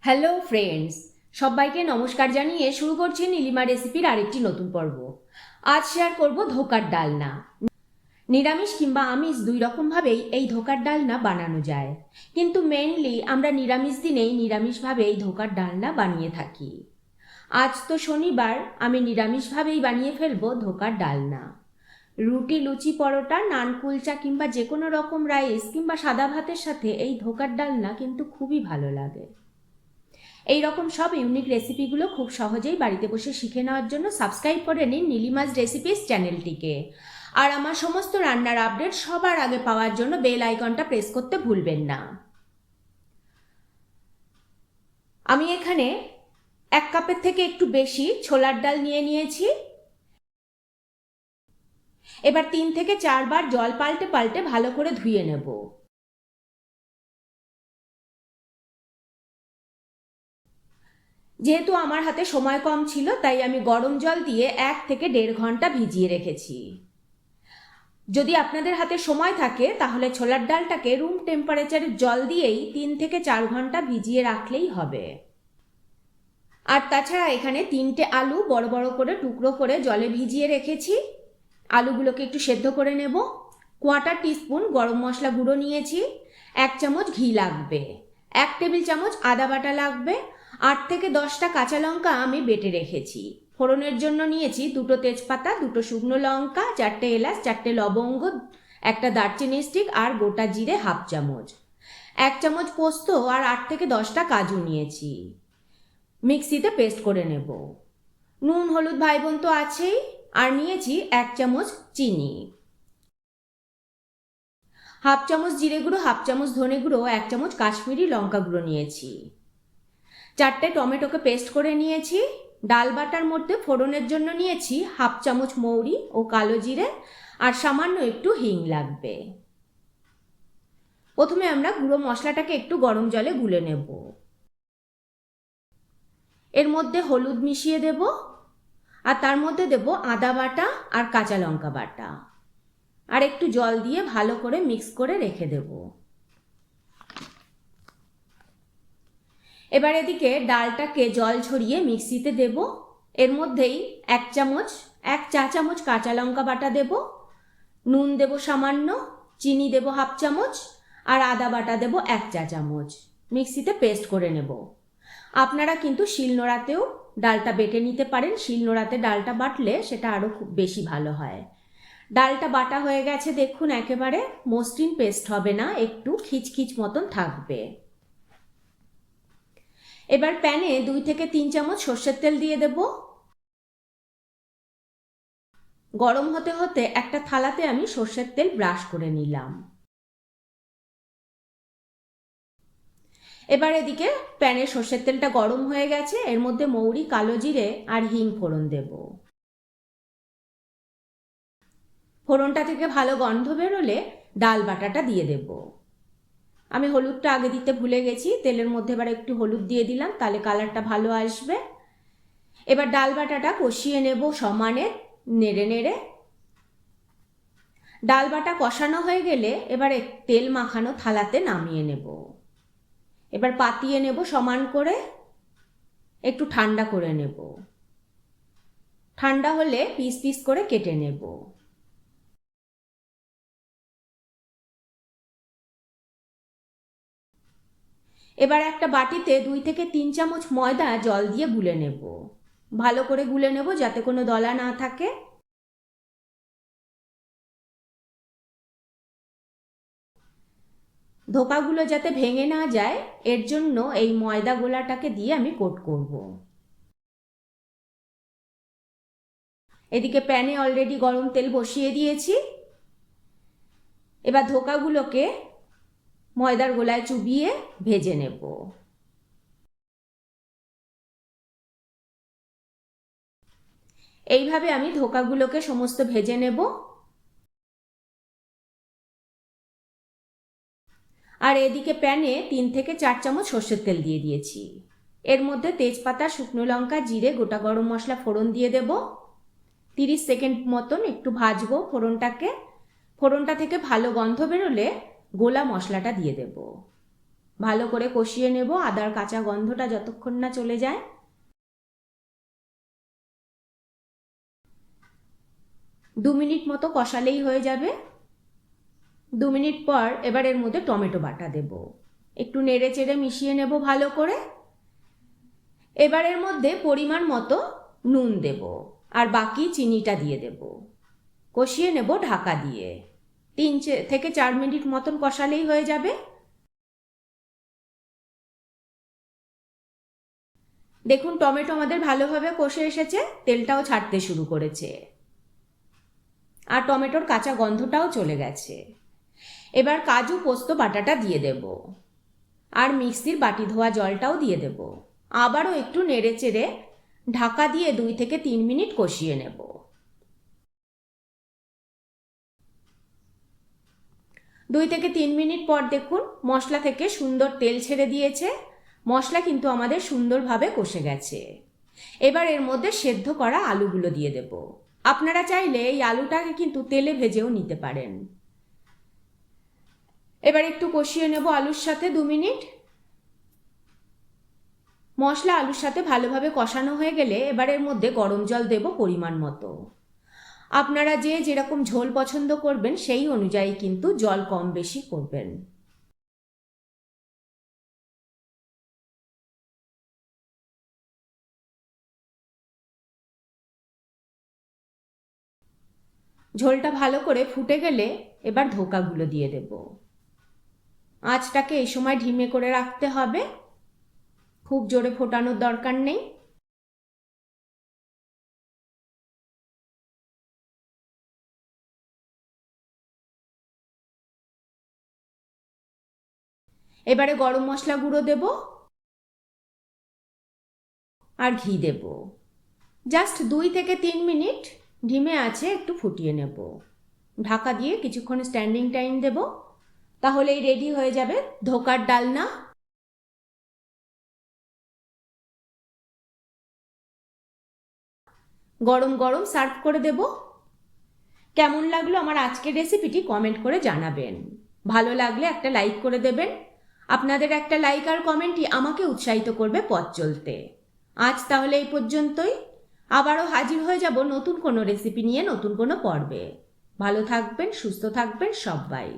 Hello friends, সবাইকে নমস্কার জানিয়ে শুরু করছি নীলিমা রেসিপির আরেকটি নতুন পর্ব। আজ শেয়ার করব ধোকার ডালনা। নিরামিষ কিংবা আমিষ দুই রকমভাবেই এই ধোকার ডালনা বানানো যায়, কিন্তু মেনলি আমরা নিরামিষ দিনেই নিরামিষভাবে এই ধোকার ডালনা বানিয়ে থাকি। আজ তো শনিবার, আমি নিরামিষভাবেই বানিয়ে ফেলবো ধোকার ডালনা। রুটি, লুচি, পরোটা, নান, কুলচা কিংবা যে কোনো রকম রাইস কিংবা সাদা ভাতের সাথে এই ধোকার ডালনা কিন্তু খুবই ভালো লাগে। এই রকম সব ইউনিক রেসিপিগুলো খুব সহজেই বাড়িতে বসে শিখে নেওয়ার জন্য সাবস্ক্রাইব করে নিন নীলিমাস রেসিপিস চ্যানেলটিকে। আর আমার সমস্ত রান্নার আপডেট সবার আগে পাওয়ার জন্য বেল আইকনটা প্রেস করতে ভুলবেন না। আমি এখানে 1 কাপের থেকে একটু বেশি ছোলার ডাল নিয়ে নিয়েছি। এবার 3 থেকে 4 বার জল পাল্টে পাল্টে ভালো করে ধুয়ে নেব। যেহেতু আমার হাতে সময় কম ছিল, তাই আমি গরম জল দিয়ে 1 থেকে 1.5 ঘন্টা ভিজিয়ে রেখেছি। যদি আপনাদের হাতে সময় থাকে তাহলে ছোলার ডালটাকে রুম টেম্পারেচারের জল দিয়েই 3 থেকে 4 ঘন্টা ভিজিয়ে রাখলেই হবে। আর তাছাড়া এখানে 3টে আলু বড় বড় করে টুকরো করে জলে ভিজিয়ে রেখেছি। আলুগুলোকে একটু সেদ্ধ করে নেব। 1/4 টিস্পুন গরম মশলা গুঁড়ো নিয়েছি। 1 চামচ ঘি লাগবে। 1 টেবিল চামচ আদা বাটা লাগবে। 8 থেকে 10টা কাঁচা লঙ্কা আমি বেটে রেখেছি। ফোড়নের জন্য নিয়েছি 2টো তেজপাতা, 2টো শুকনো লঙ্কা, 4টে এলাচ, 4টে লবঙ্গ, 1টা দারচিনি স্টিক আর গোটা জিরে হাফ চামচ। 1 চামচ পোস্ত আর 8 থেকে 10টা কাজু নিয়েছি। মিক্সিতে পেস্ট করে নেব। নুন হলুদ ভাই বোন তো আছেই। আর নিয়েছি 1 চামচ চিনি। হাফ চামচ জিরে গুঁড়ো, হাফ চামচ ধনে গুঁড়ো, 1 চামচ কাশ্মীরি লঙ্কা গুঁড়ো নিয়েছি। 4টে টমেটোকে পেস্ট করে নিয়েছি। ডাল বাটার মধ্যে ফোড়নের জন্য নিয়েছি হাফ চামচ মৌরি ও কালো জিরে আর সামান্য একটু হিং লাগবে। প্রথমে আমরা গুঁড়ো মশলাটাকে একটু গরম জলে গুলে নেব। এর মধ্যে হলুদ মিশিয়ে দেব আর তার মধ্যে দেব আদা বাটা আর কাঁচা লঙ্কা বাটা, আর একটু জল দিয়ে ভালো করে মিক্স করে রেখে দেব। এবার এদিকে ডালটাকে জল ঝরিয়ে মিক্সিতে দেব। এর মধ্যেই 1 চা চামচ কাঁচা লঙ্কা বাটা দেব, নুন দেব সামান্য, চিনি দেব হাফ চামচ আর আদা বাটা দেব 1 চা চামচ। মিক্সিতে পেস্ট করে নেব। আপনারা কিন্তু শিলনোড়াতেও ডালটা বেটে নিতে পারেন। শিলনোড়াতে ডালটা বাটলে সেটা আরও খুব বেশি ভালো হয়। ডালটা বাটা হয়ে গেছে, দেখুন একেবারে মসৃণ পেস্ট হবে না, একটু খিচখিচ মতন থাকবে। এবার প্যানে 2 থেকে 3 চামচ সর্ষের তেল দিয়ে দেব। গরম হতে হতে একটা থালাতে আমি সর্ষের তেল ব্রাশ করে নিলাম। এবার এদিকে প্যানে সর্ষের তেলটা গরম হয়ে গেছে, এর মধ্যে মৌরি, কালো জিরে আর হিং ফোড়ন দেব। ফোড়নটা থেকে ভালো গন্ধ বেরোলে ডাল বাটাটা দিয়ে দেব। আমি হলুদটা আগে দিতে ভুলে গেছি, তেলের মধ্যে এবার একটু হলুদ দিয়ে দিলাম, তাহলে কালারটা ভালো আসবে। এবার ডাল বাটাটা কষিয়ে নেব সমানে, নেড়ে নেড়ে। ডাল বাটা কষানো হয়ে গেলে এবারে তেল মাখানো থালাতে নামিয়ে নেব। এবার পাতিয়ে নেব সমান করে, একটু ঠান্ডা করে নেব। ঠান্ডা হলে পিস পিস করে কেটে নেব। এবার একটা বাটিতে 2 থেকে 3 চামচ ময়দা জল দিয়ে গুলে নেব। ভালো করে গুলে নেব যাতে কোনো দলা না থাকে। ধোকাগুলো যাতে ভেঙে না যায়, এর জন্য এই ময়দা গোলাটাকে দিয়ে আমি কোট করব। এদিকে প্যানে অলরেডি গরম তেল বসিয়ে দিয়েছি। এবার ধোকাগুলোকে ময়দার গোলায় চুবিয়ে ভেজে নেব। এইভাবে আমি ধোকাগুলোকে সমস্ত ভেজে নেব। আর এদিকে প্যানে 3 থেকে 4 চামচ সর্ষের তেল দিয়ে দিয়েছি। এর মধ্যে তেজপাতা, শুকনো লঙ্কা, জিরে, গোটা গরম মশলা ফোড়ন দিয়ে দেব। 30 সেকেন্ড মতন একটু ভাজবো ফোড়নটাকে। ফোড়নটা থেকে ভালো গন্ধ বেরোলে গোলা মশলাটা দিয়ে দেব। ভালো করে কষিয়ে নেব আদার কাঁচা গন্ধটা যতক্ষণ না চলে যায়। দু মিনিট মতো কষালেই হয়ে যাবে। 2 মিনিট পর এবার এর মধ্যে টমেটো বাটা দেব। একটু নেড়ে চেড়ে মিশিয়ে নেব ভালো করে। এবার এর মধ্যে পরিমাণ মতো নুন দেব আর বাকি চিনিটা দিয়ে দেব। কষিয়ে নেব ঢাকা দিয়ে। 3 থেকে 4 মিনিট মতন কষালেই হয়ে যাবে। দেখুন টমেটো আমাদের ভালোভাবে কষে এসেছে, তেলটাও ছাড়তে শুরু করেছে আর টমেটোর কাঁচা গন্ধটাও চলে গেছে। এবার কাজু পোস্ত বাটাটা দিয়ে দেব আর মিক্সির বাটি ধোয়া জলটাও দিয়ে দেব। আবারও একটু নেড়ে চেড়ে ঢাকা দিয়ে 2 থেকে 3 মিনিট কষিয়ে নেব। 2 থেকে 3 মিনিট পর দেখুন মশলা থেকে সুন্দর তেল ছেড়ে দিয়েছে। মশলা কিন্তু আমাদের সুন্দরভাবে কষে গেছে। এবার এর মধ্যে সেদ্ধ করা আলুগুলো দিয়ে দেব। আপনারা চাইলে এই আলুটাকে কিন্তু তেলে ভেজেও নিতে পারেন। এবার একটু কষিয়ে নেব আলুর সাথে 2 মিনিট। মশলা আলুর সাথে ভালোভাবে কষানো হয়ে গেলে এবার এর মধ্যে গরম জল দেব পরিমাণ মতো। আপনারা যে যেরকম ঝোল পছন্দ করবেন সেই অনুযায়ী কিন্তু জল কম বেশি করবেন। ঝোলটা ভালো করে ফুটে গেলে এবার ধোকাগুলো দিয়ে দেব। আঁচটাকে এই সময় ঢিমে করে রাখতে হবে, খুব জোরে ফোটানোর দরকার নেই। এবারে গরম মশলা গুঁড়ো দেব আর ঘি দেব। জাস্ট 2 থেকে 3 মিনিট ঢিমে আছে একটু ফুটিয়ে নেব। ঢাকা দিয়ে কিছুক্ষণ স্ট্যান্ডিং টাইম দেব, তাহলেই রেডি হয়ে যাবে ধোকার ডালনা। গরম গরম সার্ভ করে দেব। কেমন লাগলো আমার আজকের রেসিপিটি কমেন্ট করে জানাবেন। ভালো লাগলে একটা লাইক করে দেবেন। আপনাদের একটা লাইক আর কমেন্টই আমাকে উৎসাহিত করবে পথ চলতে। আজ তাহলে এই পর্যন্তই। আবারও হাজির হয়ে যাব নতুন কোনো রেসিপি নিয়ে নতুন কোনো পর্বে। ভালো থাকবেন, সুস্থ থাকবেন সবাই।